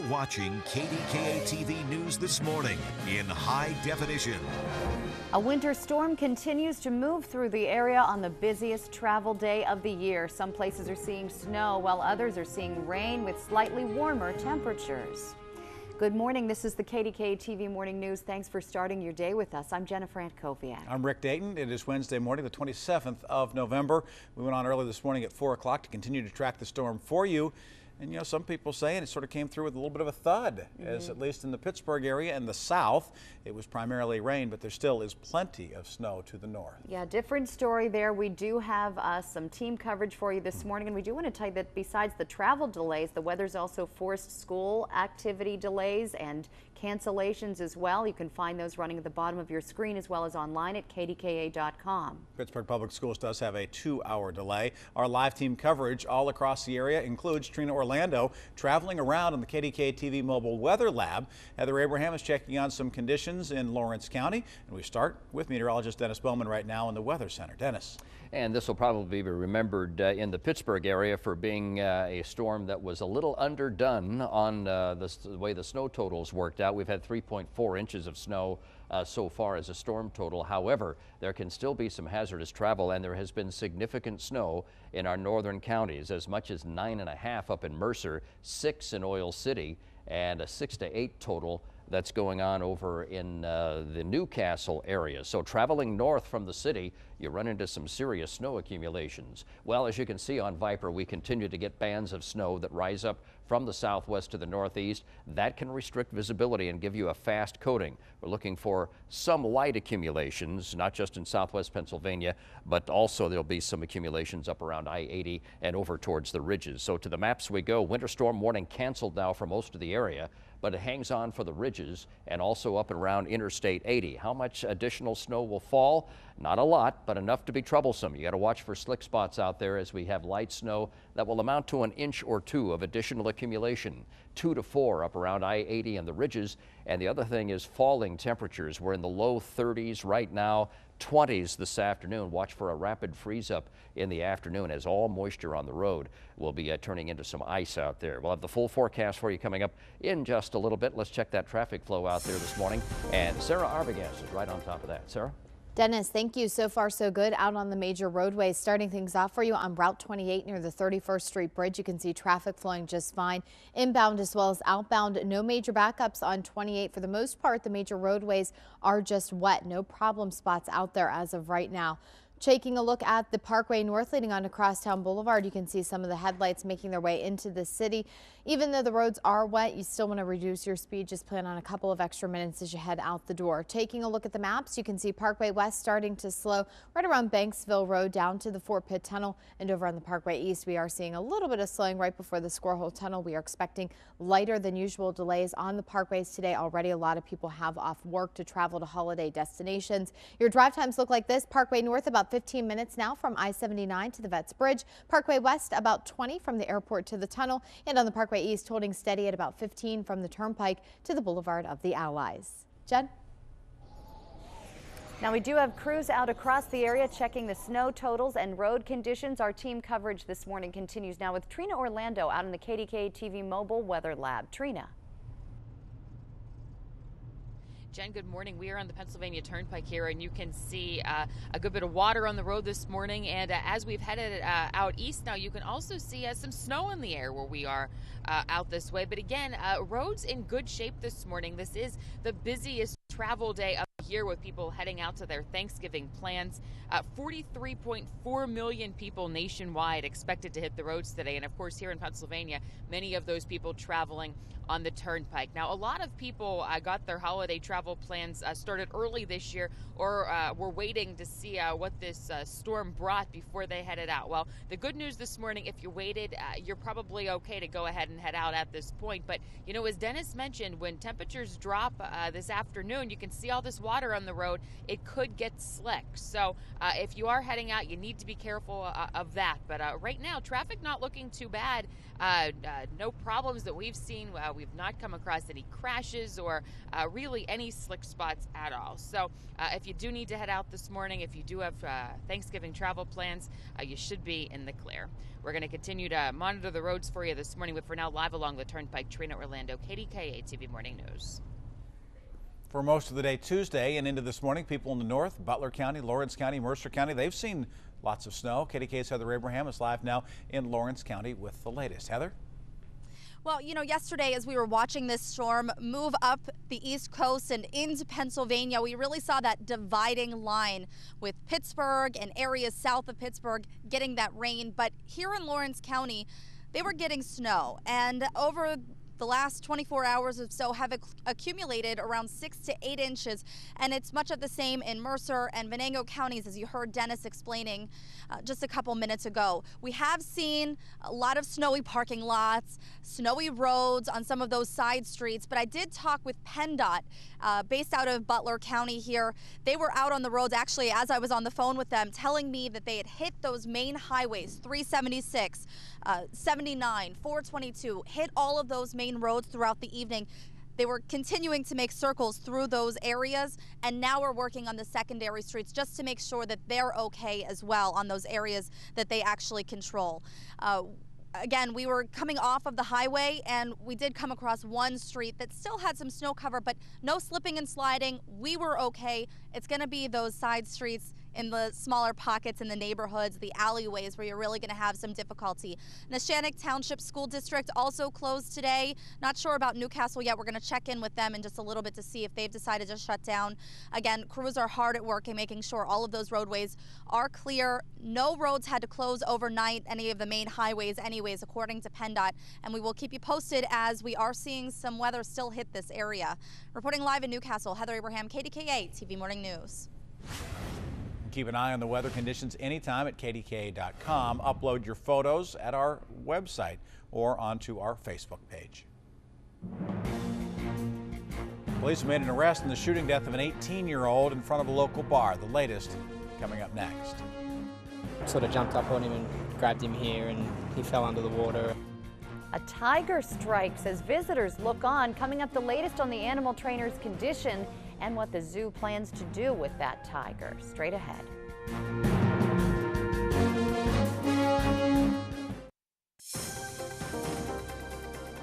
watching KDKA TV News This Morning in high definition. A winter storm continues to move through the area on the busiest travel day of the year. Some places are seeing snow while others are seeing rain with slightly warmer temperatures. Good morning. This is the KDKA TV Morning News. Thanks for starting your day with us. I'm Jennifer Antkoviak. I'm Rick Dayton. It is Wednesday morning, the 27th of November. We went on early this morning at 4 o'clock to continue to track the storm for you. And, you know, some people saying it sort of came through with a little bit of a thud, as at least in the Pittsburgh area and the south, it was primarily rain, but there still is plenty of snow to the north. Yeah, different story there. We do have some team coverage for you this morning, and we do want to tell you that besides the travel delays, the weather's also forced school activity delays and cancellations as well. You can find those running at the bottom of your screen as well as online at kdka.com. Pittsburgh Public Schools does have a 2-hour delay. Our live team coverage all across the area includes Trina Orlando traveling around in the KDKA TV Mobile Weather Lab. Heather Abraham is checking on some conditions in Lawrence County. And we start with meteorologist Dennis Bowman right now in the Weather Center. Dennis. And this will probably be remembered in the Pittsburgh area for being a storm that was a little underdone on the way the snow totals worked out. We've had 3.4 inches of snow so far as a storm total. However, there can still be some hazardous travel, and there has been significant snow in our northern counties, as much as 9.5 up in Mercer, 6 in Oil City, and a 6 to 8 total that's going on over in the Newcastle area. So traveling north from the city, you run into some serious snow accumulations. Well, as you can see on Viper, we continue to get bands of snow that rise up from the southwest to the northeast. That can restrict visibility and give you a fast coating. We're looking for some light accumulations, not just in southwest Pennsylvania, but also there'll be some accumulations up around I-80 and over towards the ridges. So to the maps we go. Winter storm warning canceled now for most of the area, but it hangs on for the ridges and also up and around Interstate 80. How much additional snow will fall? Not a lot, but enough to be troublesome. You got to watch for slick spots out there as we have light snow that will amount to an inch or two of additional accumulation, 2 to 4 up around I-80 and the ridges. And the other thing is falling temperatures. We're in the low 30s right now, 20s this afternoon. Watch for a rapid freeze up in the afternoon as all moisture on the road will be turning into some ice out there. We'll have the full forecast for you coming up in just a little bit. Let's check that traffic flow out there this morning. And Sarah Arbogast is right on top of that. Sarah? Dennis, thank you. So far, so good out on the major roadways. Starting things off for you on Route 28 near the 31st Street Bridge. You can see traffic flowing just fine. Inbound as well as outbound. No major backups on 28. For the most part, the major roadways are just wet. No problem spots out there as of right now. Taking a look at the Parkway North leading on to Crosstown Boulevard, you can see some of the headlights making their way into the city. Even though the roads are wet, you still want to reduce your speed. Just plan on a couple of extra minutes as you head out the door. Taking a look at the maps, you can see Parkway West starting to slow right around Banksville Road down to the Fort Pitt Tunnel. And over on the Parkway East, we are seeing a little bit of slowing right before the Squirrel Hole Tunnel. We are expecting lighter than usual delays on the parkways today. Already a lot of people have off work to travel to holiday destinations. Your drive times look like this. Parkway North about 15 minutes now from I-79 to the Vets Bridge. Parkway West about 20 from the airport to the tunnel. And on the Parkway East, holding steady at about 15 from the Turnpike to the Boulevard of the Allies. Jen? Now we do have crews out across the area checking the snow totals and road conditions. Our team coverage this morning continues now with Trina Orlando out in the KDKA TV Mobile Weather Lab. Trina. Jen, good morning. We are on the Pennsylvania Turnpike here, and you can see a good bit of water on the road this morning. And as we've headed out east now, you can also see some snow in the air where we are out this way. But again, roads in good shape this morning. This is the busiest travel day of the year with people heading out to their Thanksgiving plans. 43.4 million people nationwide expected to hit the roads today. And of course, here in Pennsylvania, many of those people traveling on the Turnpike. Now, a lot of people got their holiday travel plans started early this year or were waiting to see what this storm brought before they headed out. Well, the good news this morning, if you waited, you're probably okay to go ahead and head out at this point. But, you know, as Dennis mentioned, when temperatures drop this afternoon, you can see all this water water on the road, it could get slick. So if you are heading out, you need to be careful of that. But right now, traffic not looking too bad. No problems that we've seen. We've not come across any crashes or really any slick spots at all. So if you do need to head out this morning, if you do have Thanksgiving travel plans, you should be in the clear. We're going to continue to monitor the roads for you this morning, but for now, live along the Turnpike, Trina Orlando, KDKA TV Morning News. For most of the day Tuesday and into this morning, people in the north, Butler County, Lawrence County, Mercer County, they've seen lots of snow. KDKA's Heather Abraham is live now in Lawrence County with the latest. Heather? Well, you know, yesterday as we were watching this storm move up the East Coast and into Pennsylvania, we really saw that dividing line with Pittsburgh and areas south of Pittsburgh getting that rain. But here in Lawrence County, they were getting snow, and over the last 24 hours or so have accumulated around 6 to 8 inches, and it's much of the same in Mercer and Venango counties, as you heard Dennis explaining just a couple minutes ago. We have seen a lot of snowy parking lots, snowy roads on some of those side streets, but I did talk with PennDOT based out of Butler County here. They were out on the roads actually as I was on the phone with them, telling me that they had hit those main highways, 376, 79, 422, hit all of those main roads throughout the evening. They were continuing to make circles through those areas, and now we're working on the secondary streets just to make sure that they're okay as well on those areas that they actually control. Again, we were coming off of the highway, and we did come across one street that still had some snow cover, but no slipping and sliding. We were okay. It's going to be those side streets in the smaller pockets in the neighborhoods, the alleyways, where you're really going to have some difficulty. Neshannock Township School District also closed today. Not sure about Newcastle yet. We're going to check in with them in just a little bit to see if they've decided to shut down. Again, crews are hard at work in making sure all of those roadways are clear. No roads had to close overnight, any of the main highways anyways, according to PennDOT, and we will keep you posted as we are seeing some weather still hit this area. Reporting live in Newcastle, Heather Abraham, KDKA TV Morning News. Keep an eye on the weather conditions anytime at kdka.com. Upload your photos at our website or onto our Facebook page. Police made an arrest in the shooting death of an 18-year-old in front of a local bar. The latest coming up next. Sort of jumped up on him and grabbed him here, and he fell under the water. A tiger strikes as visitors look on. Coming up, the latest on the animal trainer's condition and what the zoo plans to do with that tiger. Straight ahead.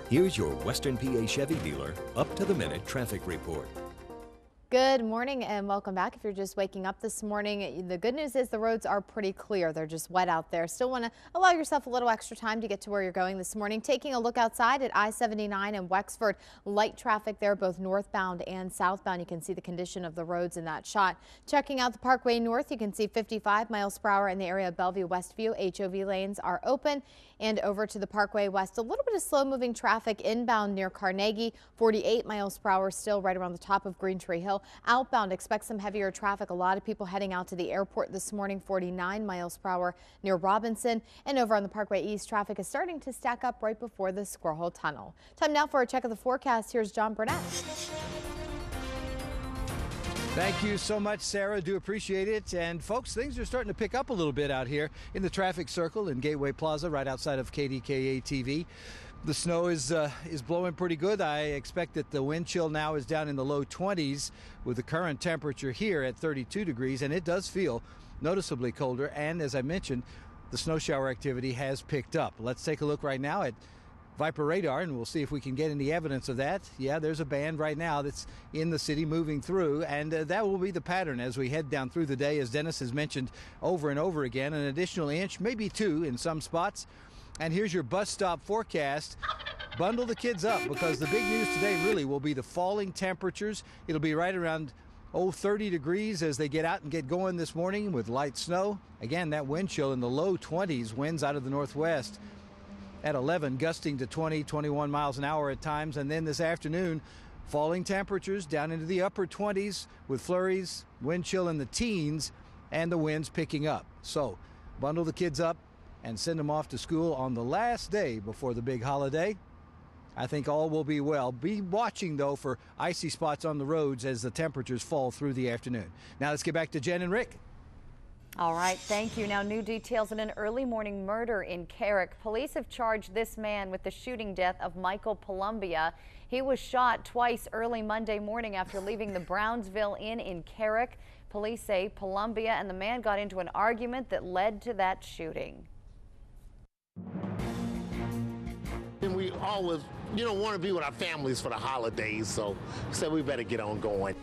Here's your Western PA Chevy dealer up-to-the-minute traffic report. Good morning and welcome back. If you're just waking up this morning, the good news is the roads are pretty clear. They're just wet out there. Still want to allow yourself a little extra time to get to where you're going this morning. Taking a look outside at I-79 in Wexford, light traffic there both northbound and southbound. You can see the condition of the roads in that shot. Checking out the Parkway North, you can see 55 miles per hour in the area of Bellevue Westview. HOV lanes are open. And over to the Parkway West, a little bit of slow moving traffic inbound near Carnegie, 48 miles per hour still right around the top of Green Tree Hill. Outbound, expect some heavier traffic. A lot of people heading out to the airport this morning, 49 miles per hour near Robinson. And over on the Parkway East, traffic is starting to stack up right before the Squirrel Hole Tunnel. Time now for a check of the forecast. Here's John Burnett. Thank you so much, Sarah. Do appreciate it. And folks, things are starting to pick up a little bit out here in the traffic circle in Gateway Plaza, right outside of KDKA TV. The snow is blowing pretty good. I expect that the wind chill now is down in the low 20s with the current temperature here at 32 degrees, and it does feel noticeably colder. And as I mentioned, the snow shower activity has picked up. Let's take a look right now at Viper radar, and we'll see if we can get any evidence of that. Yeah, there's a band right now that's in the city moving through, and that will be the pattern as we head down through the day. As Dennis has mentioned over and over again, an additional inch, maybe 2 in some spots. And here's your bus stop forecast. Bundle the kids up, because the big news today really will be the falling temperatures. It'll be right around 30 degrees as they get out and get going this morning with light snow. Again, that wind chill in the low 20s, winds out of the northwest. At 11, gusting to 20, 21 miles an hour at times. And then this afternoon, falling temperatures down into the upper 20s with flurries, wind chill in the teens, and the winds picking up. So bundle the kids up and send them off to school on the last day before the big holiday. I think all will be well. Be watching, though, for icy spots on the roads as the temperatures fall through the afternoon. Now let's get back to Jen and Rick. All right, thank you. Now, new details in an early morning murder in Carrick. Police have charged this man with the shooting death of Michael Columbia. He was shot twice early Monday morning after leaving the Brownsville Inn in Carrick. Police say Columbia and the man got into an argument that led to that shooting. And we always, want to be with our families for the holidays, so we said we better get on going.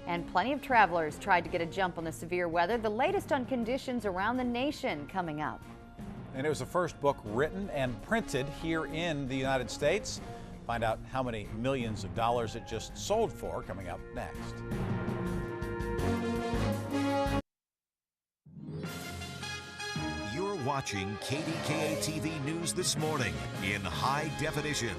And plenty of travelers tried to get a jump on the severe weather. The latest on conditions around the nation coming up. And it was the first book written and printed here in the United States. Find out how many millions of dollars it just sold for coming up next. You're watching KDKA TV News This Morning in high definition.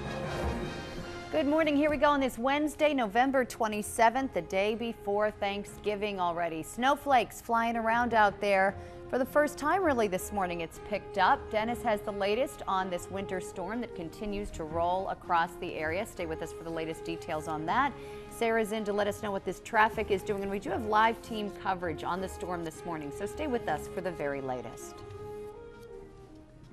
Good morning. Here we go on this Wednesday, November 27th, the day before Thanksgiving already. Snowflakes flying around out there. For the first time really this morning, it's picked up. Dennis has the latest on this winter storm that continues to roll across the area. Stay with us for the latest details on that. Sarah's in to let us know what this traffic is doing, and we do have live team coverage on the storm this morning, so stay with us for the very latest.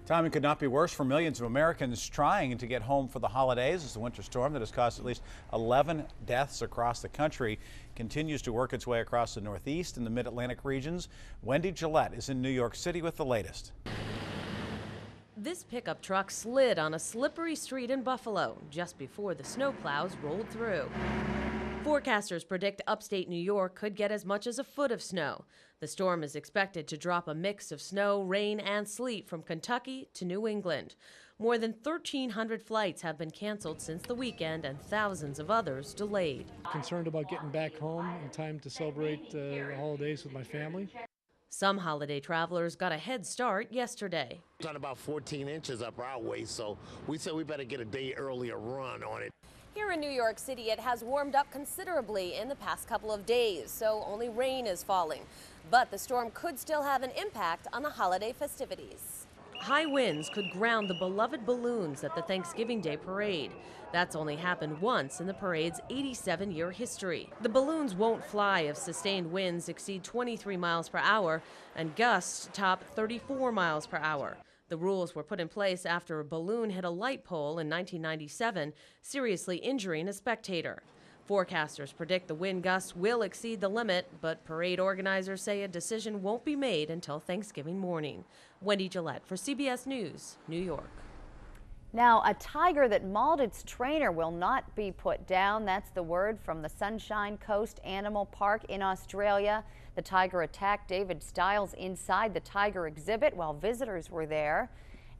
Timing could not be worse for millions of Americans trying to get home for the holidays as the winter storm that has caused at least 11 deaths across the country continues to work its way across the Northeast and the Mid-Atlantic regions. Wendy Gillette is in New York City with the latest. This pickup truck slid on a slippery street in Buffalo just before the snowplows rolled through. Forecasters predict upstate New York could get as much as a foot of snow. The storm is expected to drop a mix of snow, rain, and sleet from Kentucky to New England. More than 1,300 flights have been canceled since the weekend and thousands of others delayed. Concerned about getting back home in time to celebrate the holidays with my family. Some holiday travelers got a head start yesterday. It's on about 14 inches up our way, so we said we better get a day earlier run on it. Here in New York City, it has warmed up considerably in the past couple of days, so only rain is falling. But the storm could still have an impact on the holiday festivities. High winds could ground the beloved balloons at the Thanksgiving Day parade. That's only happened once in the parade's 87-year history. The balloons won't fly if sustained winds exceed 23 miles per hour and gusts top 34 miles per hour. The rules were put in place after a balloon hit a light pole in 1997, seriously injuring a spectator. Forecasters predict the wind gusts will exceed the limit, but parade organizers say a decision won't be made until Thanksgiving morning. Wendy Gillette for CBS News, New York. Now, a tiger that mauled its trainer will not be put down. That's the word from the Sunshine Coast Animal Park in Australia. The tiger attacked David Stiles inside the tiger exhibit while visitors were there.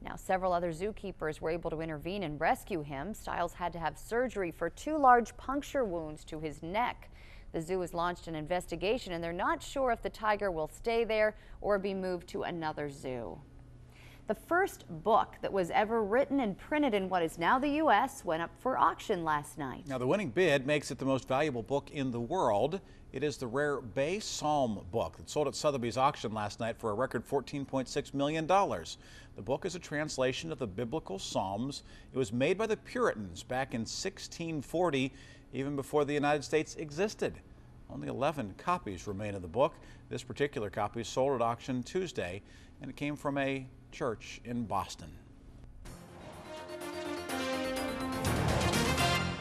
Now, several other zookeepers were able to intervene and rescue him. Stiles had to have surgery for 2 large puncture wounds to his neck. The zoo has launched an investigation, and they're not sure if the tiger will stay there or be moved to another zoo. The first book that was ever written and printed in what is now the U.S. went up for auction last night. Now, the winning bid makes it the most valuable book in the world. It is the rare Bay Psalm book that sold at Sotheby's auction last night for a record $14.6 million. The book is a translation of the biblical Psalms. It was made by the Puritans back in 1640, even before the United States existed. Only 11 copies remain of the book. This particular copy sold at auction Tuesday, and it came from a church in Boston.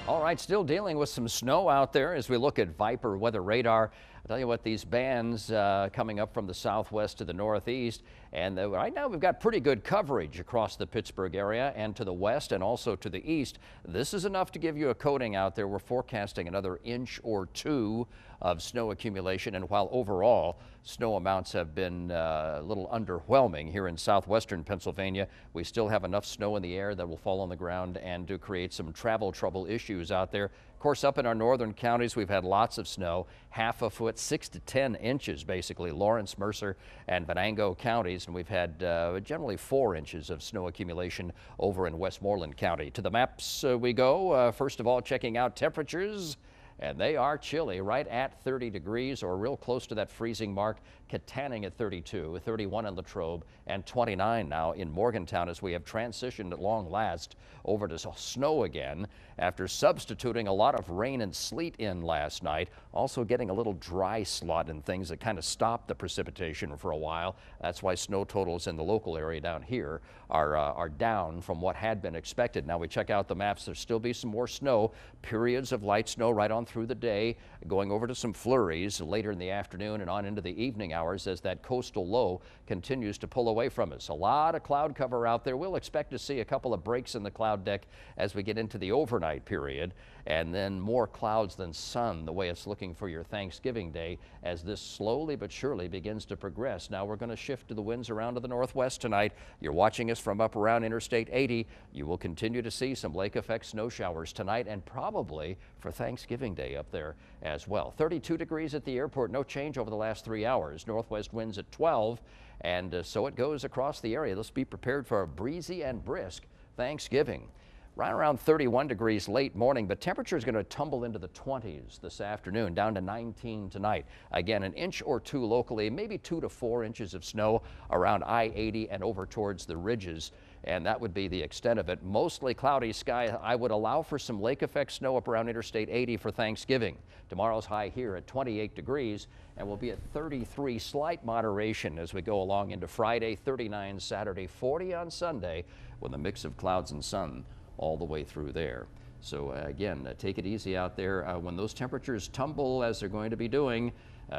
All right, still dealing with some snow out there as we look at Viper weather radar. I'll tell you what, these bands coming up from the southwest to the northeast, and right now we've got pretty good coverage across the Pittsburgh area and to the west and also to the east. This is enough to give you a coating out there. We're forecasting another inch or 2 of snow accumulation, and while overall snow amounts have been a little underwhelming here in southwestern Pennsylvania, we still have enough snow in the air that will fall on the ground and to create some travel trouble issues out there. Of course, up in our northern counties, we've had lots of snow, half a foot, 6 to 10 inches, basically, Lawrence, Mercer, and Venango counties, and we've had generally 4 inches of snow accumulation over in Westmoreland County. To the maps we go. First of all, checking out temperatures. And they are chilly, right at 30 degrees or real close to that freezing mark Katanning at 32, 31 in Latrobe, and 29 now in Morgantown as we have transitioned at long last over to snow again after substituting a lot of rain and sleet in last night. Also getting a little dry slot and things that kind of stopped the precipitation for a while. That's why snow totals in the local area down here are down from what had been expected. Now we check out the maps. There'll still be some more snow, periods of light snow right on through the day, going over to some flurries later in the afternoon and on into the evening hours as that coastal low continues to pull away from us. A lot of cloud cover out there. We'll expect to see a couple of breaks in the cloud deck as we get into the overnight period, and then more clouds than sun the way it's looking for your Thanksgiving Day as this slowly but surely begins to progress. Now we're going to shift to the winds around to the northwest tonight. You're watching us from up around Interstate 80. You will continue to see some lake effect snow showers tonight and probably for Thanksgiving Day up there as well. 32 degrees at the airport, no change over the last 3 hours. Northwest winds at 12, and so it goes across the area. Let's be prepared for a breezy and brisk Thanksgiving. Right around 31 degrees late morning, but temperature is going to tumble into the 20s this afternoon, down to 19 tonight. Again, an inch or two locally, maybe 2 to 4 inches of snow around I-80 and over towards the ridges, and that would be the extent of it. Mostly cloudy sky. I would allow for some lake effect snow up around Interstate 80 for Thanksgiving. Tomorrow's high here at 28 degrees, and we'll be at 33, slight moderation as we go along into Friday, 39 Saturday, 40 on Sunday, with a mix of clouds and sun all the way through there. So again, take it easy out there. When those temperatures tumble as they're going to be doing,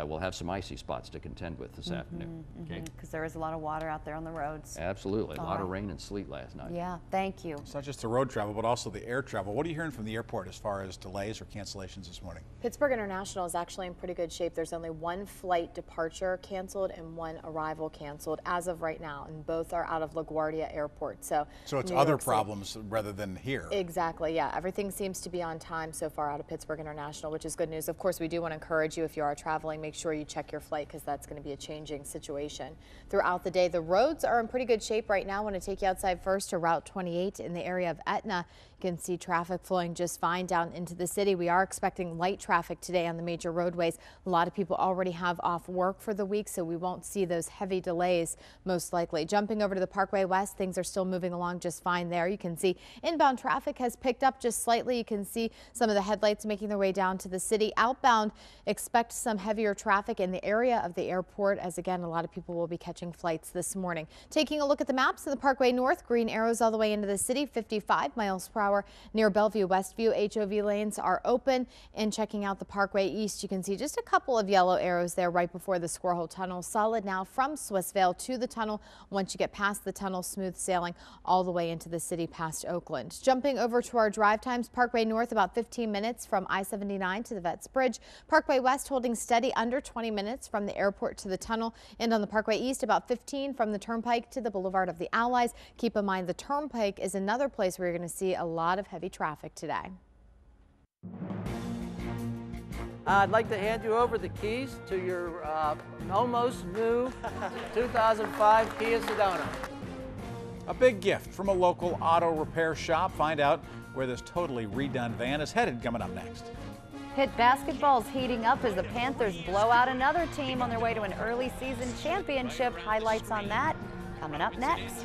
we'll have some icy spots to contend with this afternoon. Okay? Because there is a lot of water out there on the roads. Absolutely. A lot of rain and sleet last night. Yeah, thank you. It's not just the road travel, but also the air travel. What are you hearing from the airport as far as delays or cancellations this morning? Pittsburgh International is actually in pretty good shape. There's only one flight departure canceled and one arrival canceled as of right now, and both are out of LaGuardia Airport. So it's other problems rather than here. Exactly, yeah. Everything seems to be on time so far out of Pittsburgh International, which is good news. Of course, we do want to encourage you, if you are traveling, make sure you check your flight because that's going to be a changing situation throughout the day. The roads are in pretty good shape right now. I want to take you outside first to Route 28 in the area of Etna. You can see traffic flowing just fine down into the city. We are expecting light traffic today on the major roadways. A lot of people already have off work for the week, so we won't see those heavy delays most likely. Jumping over to the Parkway West, things are still moving along just fine there. You can see inbound traffic has picked up just slightly. You can see some of the headlights making their way down to the city. Outbound, expect some heavier traffic in the area of the airport, as again, a lot of people will be catching flights this morning. Taking a look at the maps of the Parkway North, green arrows all the way into the city, 55 miles per hour near Bellevue Westview. HOV lanes are open. And checking out the Parkway East, you can see just a couple of yellow arrows there right before the Squirrel Hole Tunnel. Solid now from Swissvale to the tunnel. Once you get past the tunnel, smooth sailing all the way into the city past Oakland. Jumping over to our drive times, Parkway North about 15 minutes from I-79 to the Vets Bridge. Parkway West holding steady under 20 minutes from the airport to the tunnel. And on the Parkway East, about 15 from the Turnpike to the Boulevard of the Allies. Keep in mind the Turnpike is another place where you're going to see a lot of heavy traffic today. I'd like to hand you over the keys to your almost new 2005 Kia Sedona. A big gift from a local auto repair shop. Find out where this totally redone van is headed coming up next. Pitt basketball's heating up as the Panthers blow out another team on their way to an early season championship. Highlights on that coming up next.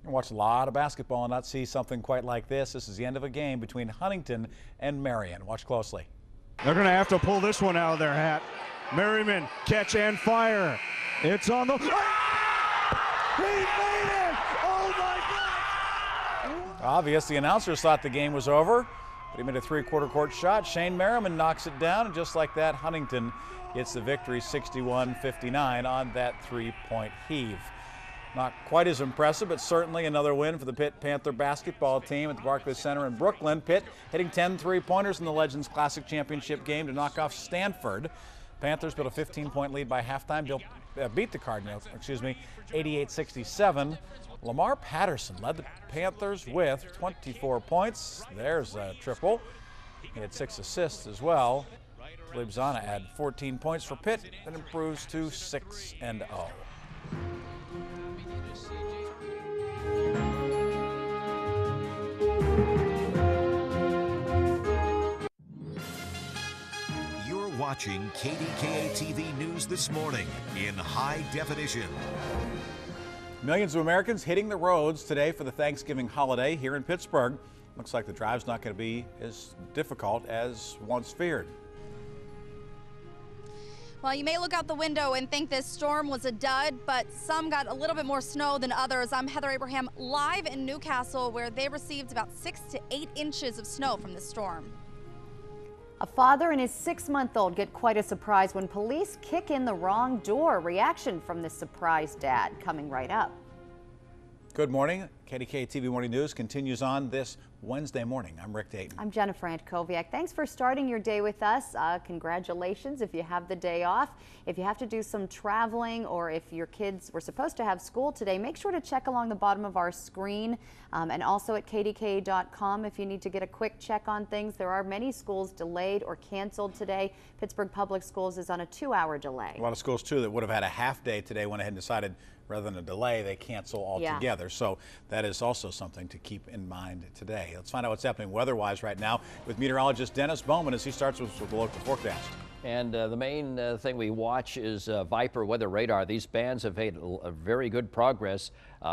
Watch a lot of basketball and not see something quite like this. This is the end of a game between Huntington and Marion. Watch closely. They're going to have to pull this one out of their hat. Merriman, catch and fire. It's on the... Ah! He made it! Oh, my God! Obvious, the announcers thought the game was over, but he made a three-quarter court shot. Shane Merriman knocks it down, and just like that, Huntington gets the victory 61-59 on that three-point heave. Not quite as impressive, but certainly another win for the Pitt Panther basketball team at the Barclays Center in Brooklyn. Pitt hitting 10 three-pointers in the Legends Classic Championship game to knock off Stanford. Panthers built a 15-point lead by halftime, beat the Cardinals, 88-67. Lamar Patterson led the Panthers with 24 points. There's a triple. He had 6 assists as well. Libzana had 14 points for Pitt and improves to 6-0. watching KDKA TV News This Morning in high definition. Millions of Americans hitting the roads today for the Thanksgiving holiday here in Pittsburgh. Looks like the drive's not going to be as difficult as once feared. Well, you may look out the window and think this storm was a dud, but some got a little bit more snow than others. I'm Heather Abraham, live in Newcastle, where they received about 6 to 8 inches of snow from the storm. A father and his 6-month-old get quite a surprise when police kick in the wrong door. Reaction from this surprised dad coming right up. Good morning. KDKA TV Morning News continues on this Wednesday morning. I'm Rick Dayton. I'm Jennifer Antkowiak. Thanks for starting your day with us. Congratulations if you have the day off. If you have to do some traveling or if your kids were supposed to have school today, make sure to check along the bottom of our screen and also at kdka.com if you need to get a quick check on things. There are many schools delayed or canceled today. Pittsburgh Public Schools is on a 2-hour delay. A lot of schools, too, that would have had a half day today went ahead and decided rather than a delay, they cancel altogether. So that is also something to keep in mind today. Let's find out what's happening weather-wise right now with meteorologist Dennis Bowman as he starts with the local forecast. And the main thing we watch is Viper weather radar. These bands have made a very good progress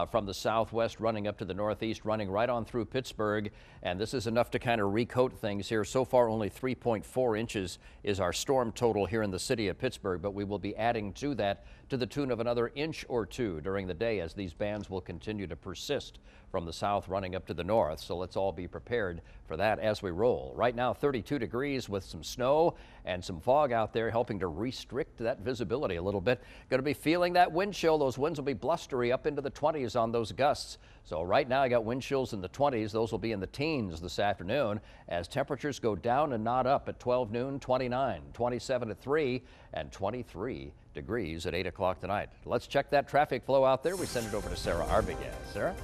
from the southwest running up to the northeast, running right on through Pittsburgh. And this is enough to kind of recoat things here. So far, only 3.4 inches is our storm total here in the city of Pittsburgh, but we will be adding to that to the tune of another inch or two during the day as these bands will continue to persist from the south running up to the north. So let's all be prepared for that as we roll. Right now, 32 degrees with some snow and some fog out there helping to restrict that visibility a little bit. Going to be feeling that wind chill. Those winds will be blustery up into the 20s on those gusts. So right now I got wind chills in the 20s. Those will be in the teens this afternoon as temperatures go down and not up at 12 noon, 29, 27 at 3 and 23 degrees at 8 o'clock tonight. Let's check that traffic flow out there. We send it over to Sarah Arbogast. Sarah?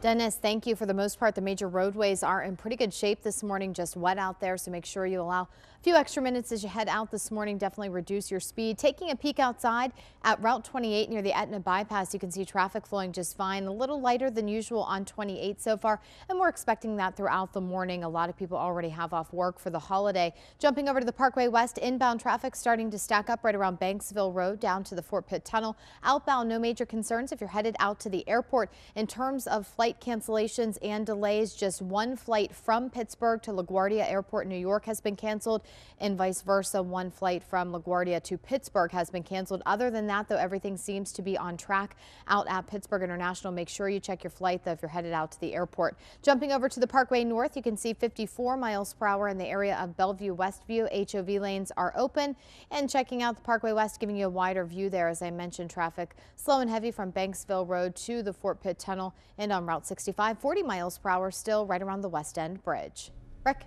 Dennis, thank you. For the most part, the major roadways are in pretty good shape this morning, just wet out there, so make sure you allow a few extra minutes as you head out this morning. Definitely reduce your speed. Taking a peek outside at Route 28 near the Etna bypass, you can see traffic flowing just fine, a little lighter than usual on 28 so far, and we're expecting that throughout the morning. A lot of people already have off work for the holiday. Jumping over to the Parkway West, inbound traffic starting to stack up right around Banksville Road down to the Fort Pitt Tunnel. Outbound, no major concerns if you're headed out to the airport. In terms of flight cancellations and delays, just one flight from Pittsburgh to LaGuardia Airport, New York has been canceled, and vice versa. One flight from LaGuardia to Pittsburgh has been canceled. Other than that, though, everything seems to be on track out at Pittsburgh International. Make sure you check your flight, though, if you're headed out to the airport. Jumping over to the Parkway North, you can see 54 miles per hour in the area of Bellevue Westview. HOV lanes are open, and checking out the Parkway West, giving you a wider view there. As I mentioned, traffic slow and heavy from Banksville Road to the Fort Pitt Tunnel and on Route 65, 40 miles per hour still right around the West End Bridge. Rick?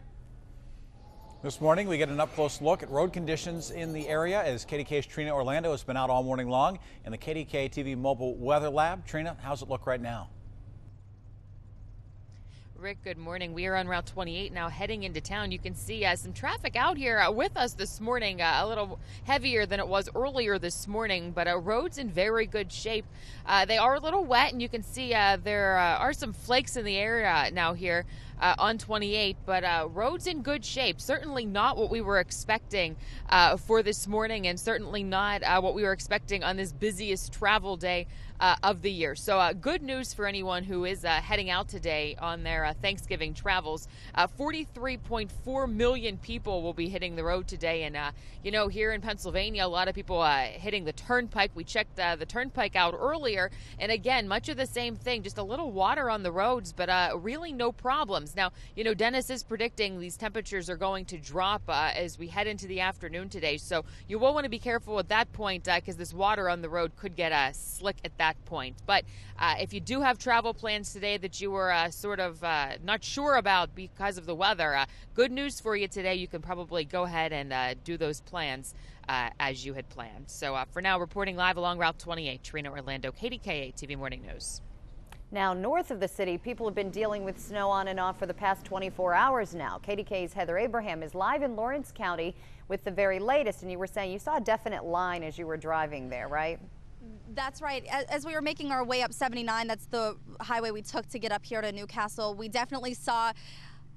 This morning, we get an up-close look at road conditions in the area as KDKA's Trina Orlando has been out all morning long in the KDKA TV Mobile Weather Lab. Trina, how's it look right now? Rick, good morning. We are on Route 28 now heading into town. You can see some traffic out here with us this morning, a little heavier than it was earlier this morning, but roads in very good shape. They are a little wet, and you can see there are some flakes in the air now here on 28, but roads in good shape. Certainly not what we were expecting for this morning, and certainly not what we were expecting on this busiest travel day of the year. So good news for anyone who is heading out today on their Thanksgiving travels. 43.4 million people will be hitting the road today. And, you know, here in Pennsylvania, a lot of people hitting the turnpike. We checked the turnpike out earlier. And again, much of the same thing, just a little water on the roads, but really no problems. Now, you know, Dennis is predicting these temperatures are going to drop as we head into the afternoon today. So you will want to be careful at that point because this water on the road could get slick at that point. But if you do have travel plans today that you were sort of not sure about because of the weather, good news for you today. You can probably go ahead and do those plans as you had planned. So for now, reporting live along Route 28, Trina Orlando, KDKA TV Morning News. Now, north of the city, people have been dealing with snow on and off for the past 24 hours now. KDKA's Heather Abraham is live in Lawrence County with the very latest. And you were saying you saw a definite line as you were driving there, right? That's right. As we were making our way up 79, that's the highway we took to get up here to Newcastle, we definitely saw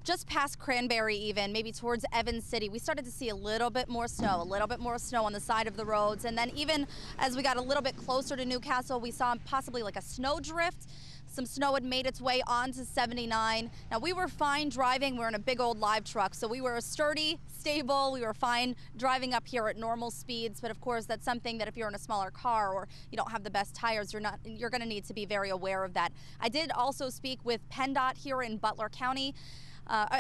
just past Cranberry even, maybe towards Evans City, we started to see a little bit more snow on the side of the roads. And then even as we got a little bit closer to Newcastle, we saw possibly like a snow drift. Some snow had made its way onto 79. Now, we were fine driving. We're in a big old live truck, so we were sturdy, stable. We were fine driving up here at normal speeds. But of course, that's something that if you're in a smaller car or you don't have the best tires, you're going to need to be very aware of that. I did also speak with PennDOT here in Butler County.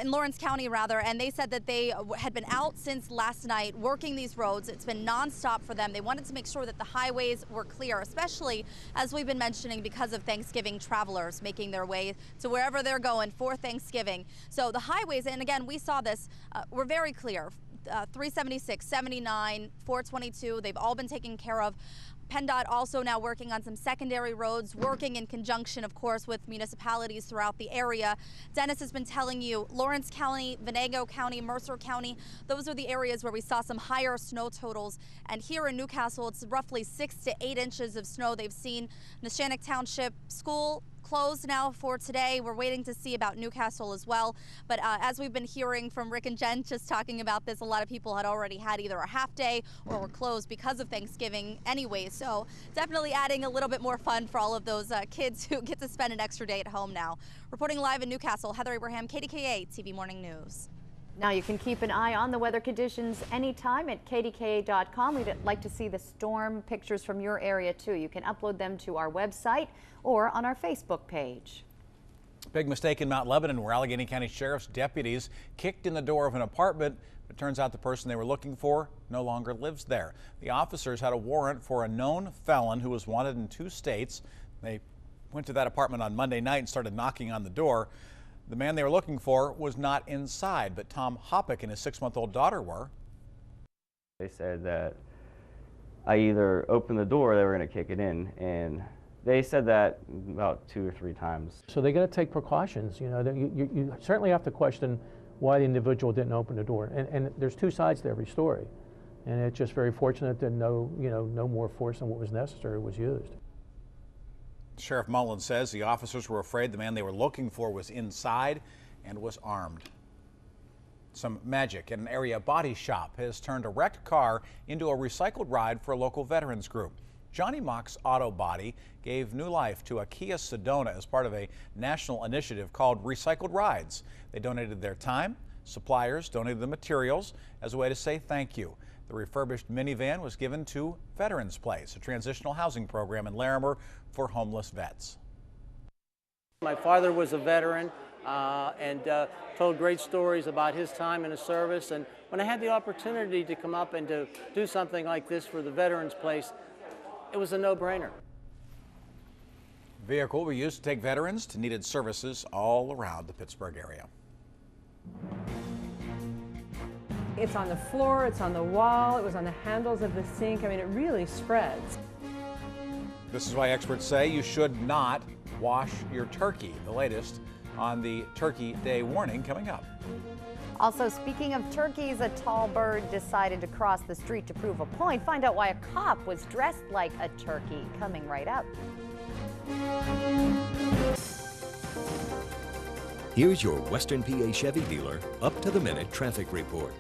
In Lawrence County rather, and they said that they had been out since last night working these roads. It's been nonstop for them. They wanted to make sure that the highways were clear, especially as we've been mentioning because of Thanksgiving travelers making their way to wherever they're going for Thanksgiving. So the highways, and again, we saw this, were very clear. 376, 79, 422, they've all been taken care of. PennDOT also now working on some secondary roads, working in conjunction, of course, with municipalities throughout the area. Dennis has been telling you Lawrence County, Venango County, Mercer County, those are the areas where we saw some higher snow totals. And here in Newcastle, it's roughly 6 to 8 inches of snow they've seen. Neshannock Township School closed now for today. We're waiting to see about Newcastle as well. But as we've been hearing from Rick and Jen just talking about this, a lot of people had already had either a half day or were closed because of Thanksgiving anyway. So definitely adding a little bit more fun for all of those kids who get to spend an extra day at home now. Reporting live in Newcastle, Heather Abraham, KDKA TV Morning News. Now you can keep an eye on the weather conditions anytime at kdka.com. We'd like to see the storm pictures from your area too. You can upload them to our website or on our Facebook page. Big mistake in Mount Lebanon where Allegheny County Sheriff's deputies kicked in the door of an apartment. It turns out the person they were looking for no longer lives there. The officers had a warrant for a known felon who was wanted in 2 states. They went to that apartment on Monday night and started knocking on the door. The man they were looking for was not inside, but Tom Hoppick and his 6-month-old daughter were. They said that I either opened the door or they were going to kick it in, and they said that about 2 or 3 times. So they got to take precautions. You know, you certainly have to question why the individual didn't open the door, and there's 2 sides to every story, and it's just very fortunate that no more force than what was necessary was used. Sheriff Mullins says the officers were afraid the man they were looking for was inside and was armed. Some magic. An area body shop has turned a wrecked car into a recycled ride for a local veterans group. Johnny Mock's Auto Body gave new life to a Kia Sedona as part of a national initiative called Recycled Rides. They donated their time, suppliers donated the materials as a way to say thank you. The refurbished minivan was given to Veterans Place, a transitional housing program in Larimer for homeless vets. My father was a veteran and told great stories about his time in the service. And when I had the opportunity to come up and to do something like this for the Veterans Place, it was a no-brainer. Vehicle will be used to take veterans to needed services all around the Pittsburgh area. It's on the floor, it's on the wall, it was on the handles of the sink. I mean, it really spreads. This is why experts say you should not wash your turkey. The latest on the Turkey Day warning coming up. Also, speaking of turkeys, a tall bird decided to cross the street to prove a point. Find out why a cop was dressed like a turkey. Coming right up. Here's your Western PA Chevy dealer up-to-the-minute traffic report.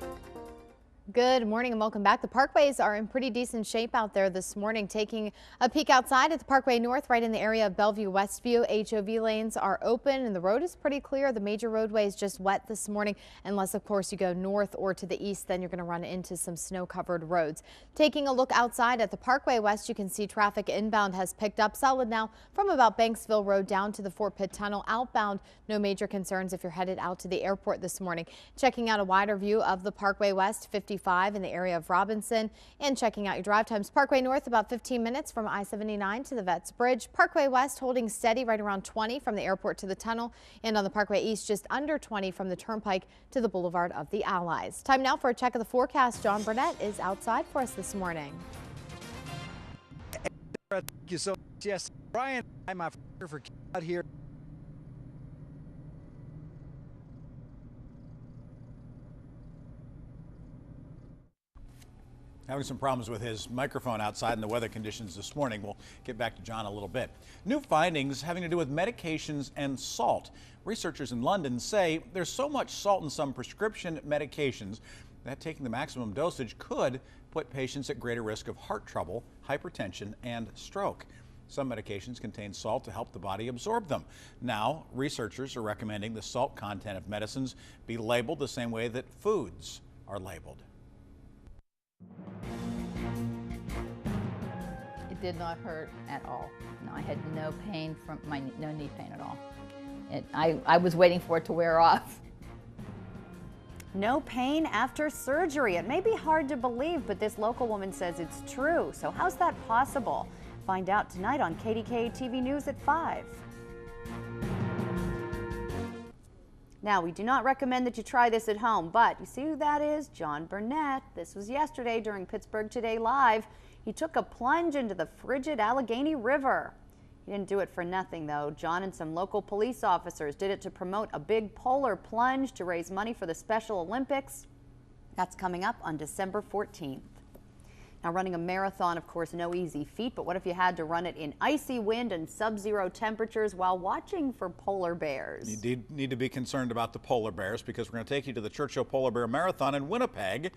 Good morning and welcome back. The parkways are in pretty decent shape out there this morning. Taking a peek outside at the Parkway North, right in the area of Bellevue Westview, HOV lanes are open and the road is pretty clear. The major roadway is just wet this morning, unless of course you go north or to the east, then you're going to run into some snow-covered roads. Taking a look outside at the Parkway West, you can see traffic inbound has picked up solid now from about Banksville Road down to the Fort Pitt Tunnel. Outbound, no major concerns if you're headed out to the airport this morning. Checking out a wider view of the Parkway West, 55 in the area of Robinson, and checking out your drive times. Parkway North about 15 minutes from I-79 to the Vets Bridge. Parkway West holding steady right around 20 from the airport to the tunnel, and on the Parkway East just under 20 from the Turnpike to the Boulevard of the Allies. Time now for a check of the forecast. John Burnett is outside for us this morning. Thank you so much. Yes, Brian, I'm out here. Having some problems with his microphone outside and the weather conditions this morning. We'll get back to John a little bit. New findings having to do with medications and salt. Researchers in London say there's so much salt in some prescription medications that taking the maximum dosage could put patients at greater risk of heart trouble, hypertension, and stroke. Some medications contain salt to help the body absorb them. Now, researchers are recommending the salt content of medicines be labeled the same way that foods are labeled. It did not hurt at all. No, I had no pain from no knee pain at all. I was waiting for it to wear off. No pain after surgery. It may be hard to believe, but this local woman says it's true. So how's that possible? Find out tonight on KDKA TV News at 5. Now, we do not recommend that you try this at home, but you see who that is? John Burnett. This was yesterday during Pittsburgh Today Live. He took a plunge into the frigid Allegheny River. He didn't do it for nothing, though. John and some local police officers did it to promote a big polar plunge to raise money for the Special Olympics. That's coming up on December 14th. Now, running a marathon, of course, no easy feat, but what if you had to run it in icy wind and sub-zero temperatures while watching for polar bears? You need to be concerned about the polar bears because we're going to take you to the Churchill Polar Bear Marathon in Winnipeg.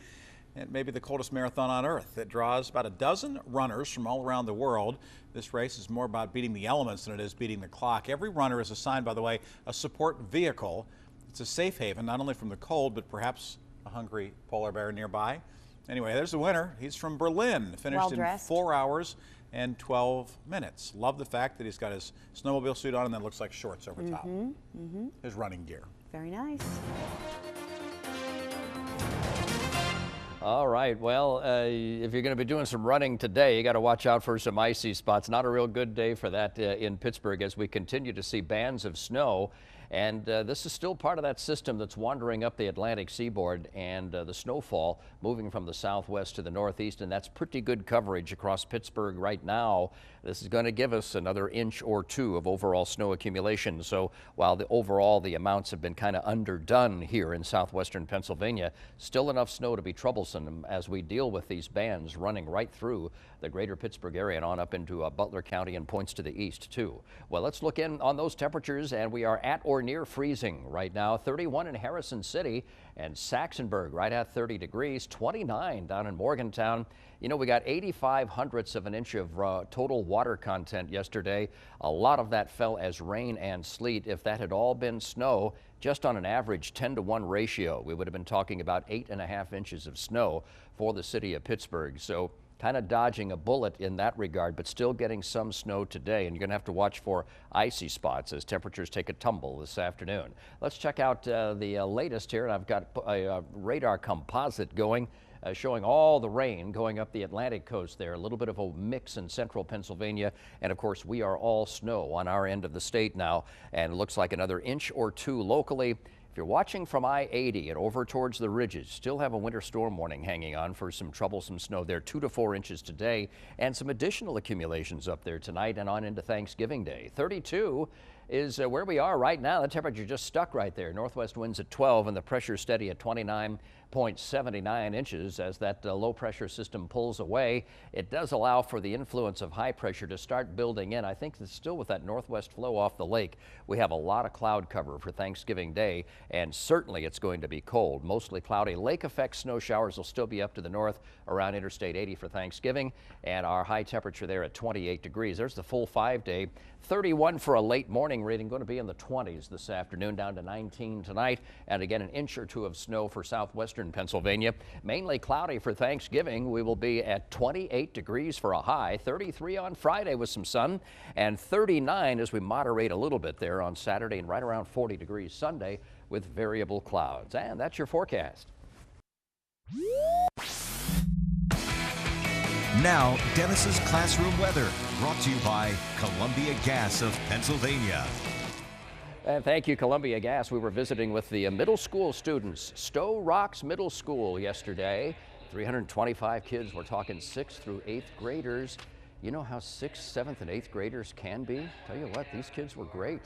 It may be the coldest marathon on earth. It draws about a dozen runners from all around the world. This race is more about beating the elements than it is beating the clock. Every runner is assigned, by the way, a support vehicle. It's a safe haven, not only from the cold, but perhaps a hungry polar bear nearby. Anyway, there's the winner. He's from Berlin, finished in 4 hours and 12 minutes. Love the fact that he's got his snowmobile suit on and then looks like shorts over top. His running gear. Very nice. All right, well, if you're going to be doing some running today, you got to watch out for some icy spots. Not a real good day for that in Pittsburgh as we continue to see bands of snow. And this is still part of that system that's wandering up the Atlantic seaboard and the snowfall moving from the southwest to the northeast. And that's pretty good coverage across Pittsburgh right now. This is going to give us another inch or two of overall snow accumulation. So while the amounts have been kind of underdone here in southwestern Pennsylvania, still enough snow to be troublesome as we deal with these bands running right through the greater Pittsburgh area and on up into Butler County and points to the east too. Well, let's look in on those temperatures, and we are at or near freezing right now. 31 in Harrison City and Saxonburg right at 30 degrees, 29 down in Morgantown. You know, we got 85 hundredths of an inch of total water content yesterday. A lot of that fell as rain and sleet. If that had all been snow, just on an average 10-to-1 ratio, we would have been talking about 8.5 inches of snow for the city of Pittsburgh. So kind of dodging a bullet in that regard, but still getting some snow today. And you're going to have to watch for icy spots as temperatures take a tumble this afternoon. Let's check out the latest here. And I've got a radar composite going, showing all the rain going up the Atlantic coast there. A little bit of a mix in central Pennsylvania. And of course, we are all snow on our end of the state now. And it looks like another inch or two locally. If you're watching from I-80 and over towards the ridges, still have a winter storm warning hanging on for some troublesome snow there, 2 to 4 inches today, and some additional accumulations up there tonight and on into Thanksgiving Day. 32 is where we are right now. The temperature just stuck right there. Northwest winds at 12 and the pressure steady at 29.79 inches as that low pressure system pulls away. It does allow for the influence of high pressure to start building in. I think that still with that northwest flow off the lake, we have a lot of cloud cover for Thanksgiving Day, and certainly it's going to be cold. Mostly cloudy. Lake effect snow showers will still be up to the north around Interstate 80 for Thanksgiving, and our high temperature there at 28 degrees. There's the full 5-day. 31 for a late morning reading, going to be in the 20s this afternoon, down to 19 tonight, and again an inch or two of snow for southwestern Pennsylvania. Mainly cloudy for Thanksgiving. We will be at 28 degrees for a high, 33 on Friday with some sun, and 39 as we moderate a little bit there on Saturday, and right around 40 degrees Sunday with variable clouds. And that's your forecast. Now, Dennis's Classroom Weather, brought to you by Columbia Gas of Pennsylvania. And thank you, Columbia Gas. We were visiting with the middle school students, Stowe Rocks Middle School yesterday. 325 kids. We're talking 6th through 8th graders. You know how 6th, 7th, and 8th graders can be? Tell you what, these kids were great.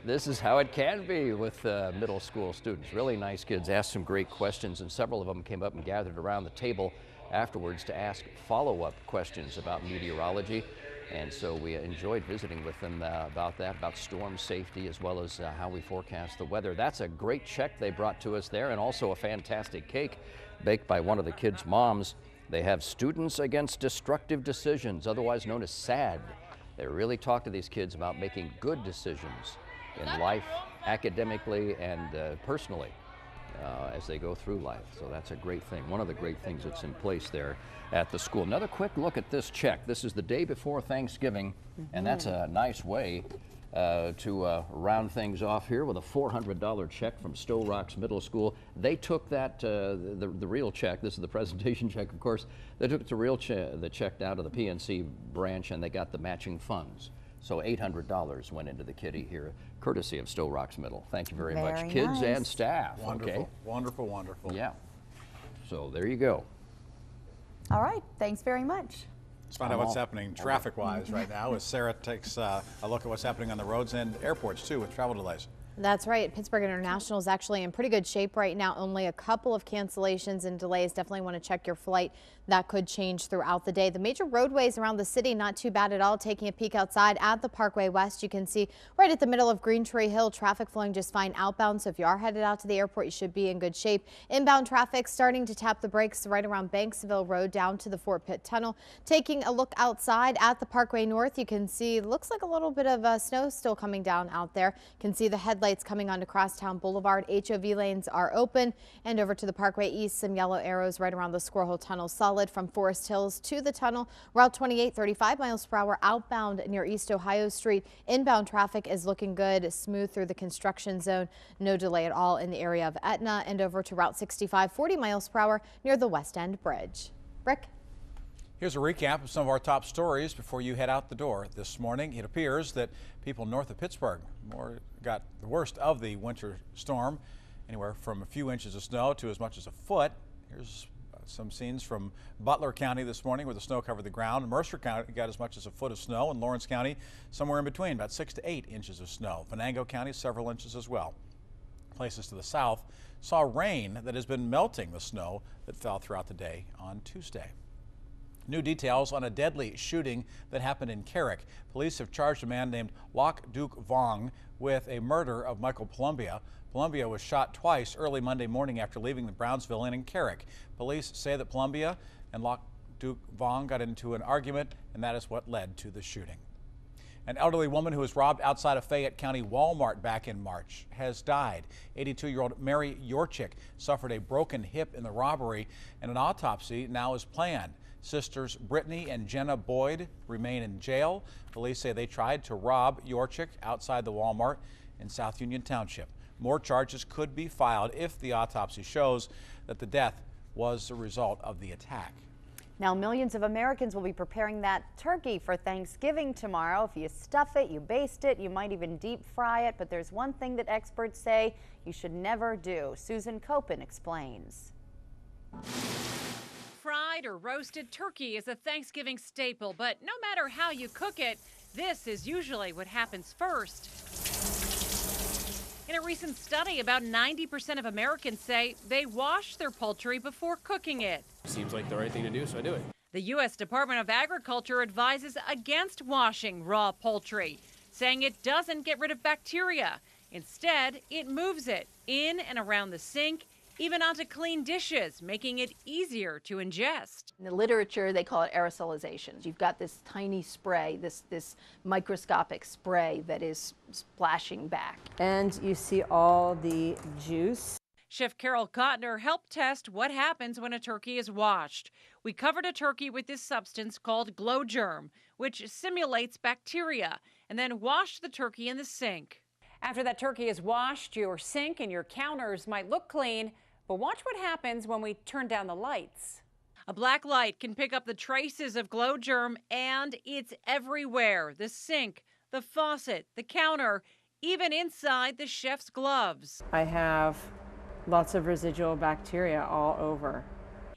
This is how it can be with middle school students. Really nice kids, asked some great questions, and several of them came up and gathered around the table afterwards to ask follow-up questions about meteorology. And so we enjoyed visiting with them about that, about storm safety, as well as how we forecast the weather. That's a great check they brought to us there, and also a fantastic cake baked by one of the kids' moms. They have Students Against Destructive Decisions, otherwise known as SAD. They really talk to these kids about making good decisions in life, academically and personally, as they go through life. So that's a great thing, one of the great things that's in place there at the school. Another quick look at this check. This is the day before Thanksgiving, and that's a nice way to round things off here with a $400 check from Stowe Rocks Middle School. They took that, the real check, this is the presentation check, of course, they took the check down to the PNC branch and they got the matching funds. So $800 went into the kitty here, courtesy of Stowe Rocks Middle. Thank you very much, kids and staff. Wonderful, okay? wonderful, wonderful. Yeah. So there you go. All right, thanks very much. Let's find out what's happening traffic-wise right now as Sarah takes a look at what's happening on the roads and airports, too, with travel delays. That's right. Pittsburgh International is actually in pretty good shape right now. Only a couple of cancellations and delays. Definitely want to check your flight. That could change throughout the day. The major roadways around the city, not too bad at all. Taking a peek outside at the Parkway West, you can see right at the middle of Green Tree Hill, traffic flowing just fine outbound. So if you are headed out to the airport, you should be in good shape. Inbound traffic starting to tap the brakes right around Banksville Road down to the Fort Pitt Tunnel. Taking a look outside at the Parkway North, you can see looks like a little bit of snow still coming down out there. You can see the headlights coming onto Crosstown Boulevard. HOV lanes are open, and over to the Parkway East, some yellow arrows right around the Squirrel Hole Tunnel. Solid from Forest Hills to the tunnel. Route 28, 35 miles per hour outbound near East Ohio Street. Inbound traffic is looking good, smooth through the construction zone. No delay at all in the area of Etna, and over to Route 65, 40 miles per hour near the West End Bridge. Rick? Here's a recap of some of our top stories before you head out the door this morning. It appears that people north of Pittsburgh got the worst of the winter storm, anywhere from a few inches of snow to as much as a foot. Here's some scenes from Butler County this morning where the snow covered the ground. Mercer County got as much as a foot of snow, and Lawrence County somewhere in between, about 6 to 8 inches of snow. Venango County several inches as well. Places to the south saw rain that has been melting the snow that fell throughout the day on Tuesday. New details on a deadly shooting that happened in Carrick. Police have charged a man named Lok Duc Vong with a murder of Michael Columbia. Columbia was shot twice early Monday morning after leaving the Brownsville Inn in Carrick. Police say that Columbia and Lok Duc Vong got into an argument, and that is what led to the shooting. An elderly woman who was robbed outside of Fayette County Walmart back in March has died. 82-year-old Mary Aircheck suffered a broken hip in the robbery, and an autopsy now is planned. Sisters Brittany and Jenna Boyd remain in jail. Police say they tried to rob Aircheck outside the Walmart in South Union Township. More charges could be filed if the autopsy shows that the death was the result of the attack. Now, millions of Americans will be preparing that turkey for Thanksgiving tomorrow. If you stuff it, you baste it, you might even deep fry it, but there's one thing that experts say you should never do. Susan Copen explains. Fried or roasted turkey is a Thanksgiving staple, but no matter how you cook it, this is usually what happens first. In a recent study, about 90% of Americans say they wash their poultry before cooking it. Seems like the right thing to do, so I do it. The U.S. Department of Agriculture advises against washing raw poultry, saying it doesn't get rid of bacteria. Instead, it moves it in and around the sink, even onto clean dishes, making it easier to ingest. In the literature, they call it aerosolization. You've got this tiny spray, this microscopic spray that is splashing back. And you see all the juice. Chef Carol Kottner helped test what happens when a turkey is washed. We covered a turkey with this substance called glow germ, which simulates bacteria, and then washed the turkey in the sink. After that turkey is washed, your sink and your counters might look clean, but watch what happens when we turn down the lights. A black light can pick up the traces of glow germ, and it's everywhere. The sink, the faucet, the counter, even inside the chef's gloves. I have lots of residual bacteria all over.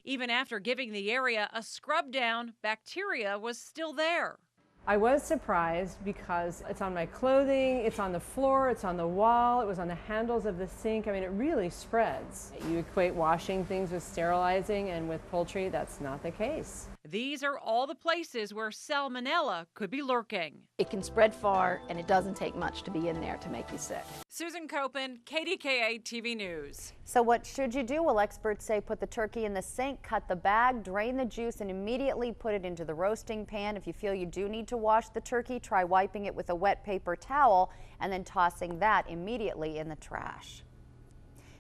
Even after giving the area a scrub down, bacteria was still there. I was surprised because it's on my clothing, it's on the floor, it's on the wall, it was on the handles of the sink. I mean, it really spreads. You equate washing things with sterilizing, and with poultry, that's not the case. These are all the places where salmonella could be lurking. It can spread far, and it doesn't take much to be in there to make you sick. Susan Copen, KDKA TV News. So what should you do? Well, experts say put the turkey in the sink, cut the bag, drain the juice, and immediately put it into the roasting pan. If you feel you do need to wash the turkey, try wiping it with a wet paper towel and then tossing that immediately in the trash.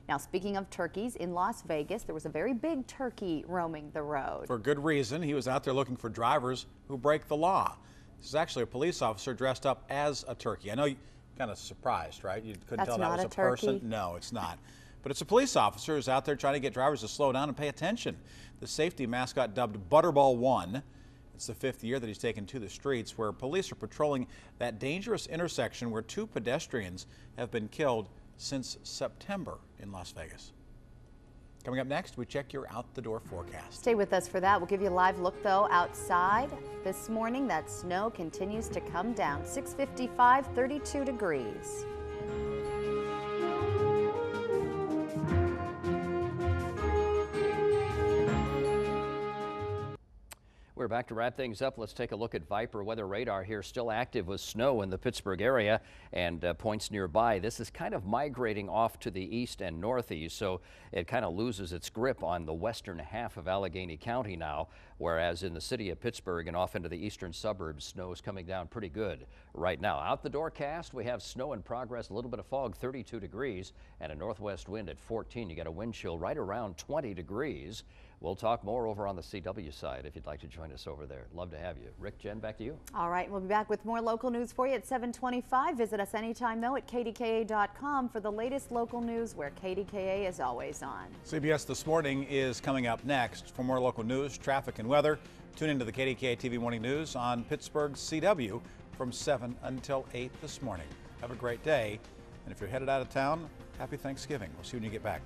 Now, speaking of turkeys, in Las Vegas, there was a very big turkey roaming the road. For good reason. He was out there looking for drivers who break the law. This is actually a police officer dressed up as a turkey. I know you're kind of surprised, right? You couldn't tell that was a person. No, it's not. But it's a police officer who's out there trying to get drivers to slow down and pay attention. The safety mascot, dubbed Butterball 1. It's the 5th year that he's taken to the streets, where police are patrolling that dangerous intersection where 2 pedestrians have been killed since September in Las Vegas. Coming up next, we check your out-the-door forecast. Stay with us for that. We'll give you a live look, though, outside. This morning, that snow continues to come down. 6:55, 32 degrees. We're back to wrap things up. Let's take a look at Viper weather radar here. Still active with snow in the Pittsburgh area and points nearby. This is kind of migrating off to the east and northeast, so it kind of loses its grip on the western half of Allegheny County now, whereas in the city of Pittsburgh and off into the eastern suburbs, snow is coming down pretty good right now. Out the door cast, we have snow in progress, a little bit of fog, 32 degrees, and a northwest wind at 14. You got a wind chill right around 20 degrees. We'll talk more over on the CW side if you'd like to join us over there. Love to have you. Rick, Jen, back to you. All right, we'll be back with more local news for you at 7:25. Visit us anytime, though, at kdka.com for the latest local news, where KDKA is always on. CBS This Morning is coming up next. For more local news, traffic, and weather, tune into the KDKA TV Morning News on Pittsburgh's CW from 7 until 8 this morning. Have a great day, and if you're headed out of town, happy Thanksgiving. We'll see you when you get back.